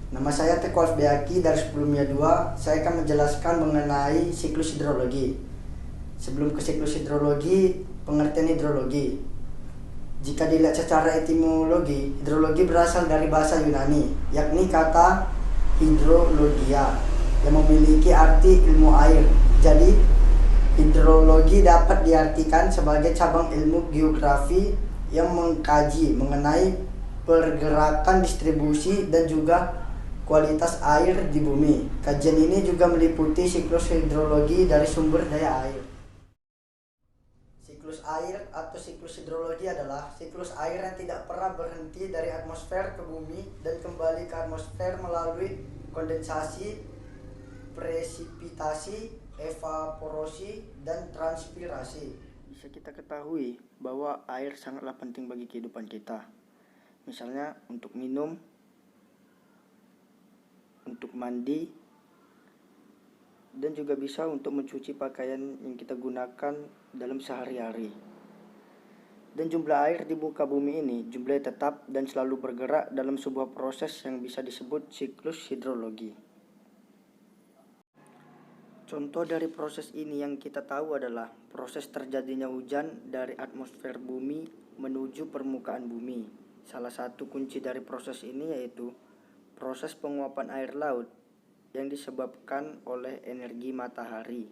Nama saya Teku Alfiaki dari Sebelumnya 2. Saya akan menjelaskan mengenai siklus hidrologi. Sebelum ke siklus hidrologi, pengertian hidrologi. Jika dilihat secara etimologi, hidrologi berasal dari bahasa Yunani, yakni kata hidrologia, yang memiliki arti ilmu air. Jadi, hidrologi dapat diartikan sebagai cabang ilmu geografi yang mengkaji mengenai pergerakan, distribusi, dan juga kualitas air di bumi. Kajian ini juga meliputi siklus hidrologi dari sumber daya air. Siklus air atau siklus hidrologi adalah siklus air yang tidak pernah berhenti dari atmosfer ke bumi dan kembali ke atmosfer melalui kondensasi, presipitasi, evaporasi, dan transpirasi. Bisa kita ketahui bahwa air sangatlah penting bagi kehidupan kita. Misalnya untuk minum, untuk mandi, dan juga bisa untuk mencuci pakaian yang kita gunakan dalam sehari-hari. Dan jumlah air di muka bumi ini jumlahnya tetap dan selalu bergerak dalam sebuah proses yang bisa disebut siklus hidrologi. Contoh dari proses ini yang kita tahu adalah proses terjadinya hujan dari atmosfer bumi menuju permukaan bumi. Salah satu kunci dari proses ini yaitu proses penguapan air laut yang disebabkan oleh energi matahari.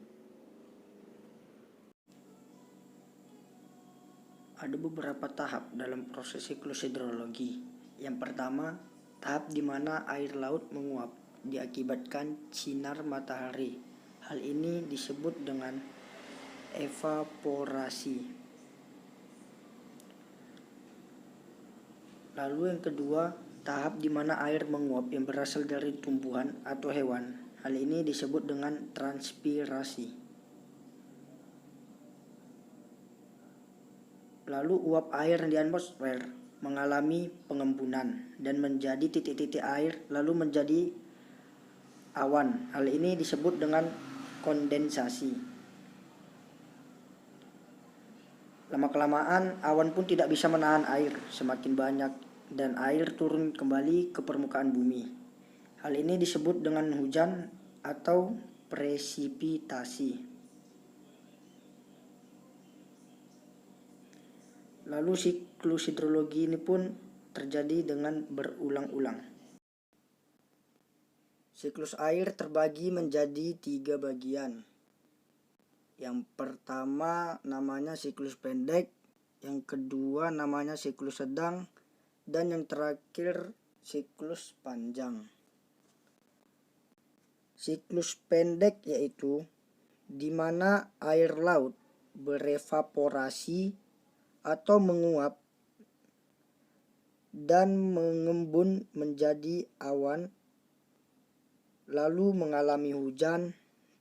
Ada beberapa tahap dalam proses siklus hidrologi. Yang pertama, tahap di mana air laut menguap diakibatkan sinar matahari. Hal ini disebut dengan evaporasi. Lalu yang kedua, tahap di mana air menguap yang berasal dari tumbuhan atau hewan. Hal ini disebut dengan transpirasi. Lalu uap air di atmosfer mengalami pengembunan dan menjadi titik-titik air lalu menjadi awan. Hal ini disebut dengan kondensasi. Lama-kelamaan awan pun tidak bisa menahan air semakin banyak dan air turun kembali ke permukaan bumi. Hal ini disebut dengan hujan atau presipitasi. Lalu siklus hidrologi ini pun terjadi dengan berulang-ulang. Siklus air terbagi menjadi 3 bagian. Yang pertama namanya siklus pendek, yang kedua namanya siklus sedang, dan yang terakhir siklus panjang. Siklus pendek yaitu di mana air laut berevaporasi atau menguap dan mengembun menjadi awan lalu mengalami hujan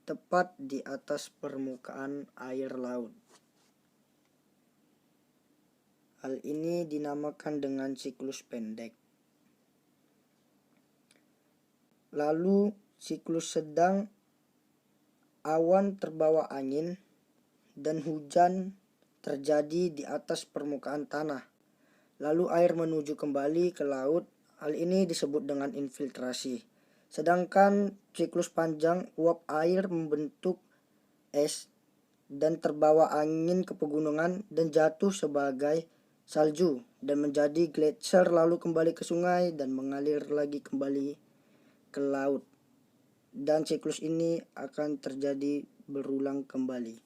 tepat di atas permukaan air laut. Hal ini dinamakan dengan siklus pendek. Lalu siklus sedang, awan terbawa angin dan hujan terjadi di atas permukaan tanah. Lalu air menuju kembali ke laut. Hal ini disebut dengan infiltrasi. Sedangkan siklus panjang, uap air membentuk es dan terbawa angin ke pegunungan dan jatuh sebagai salju dan menjadi gletser lalu kembali ke sungai dan mengalir lagi kembali ke laut. Dan siklus ini akan terjadi berulang kembali.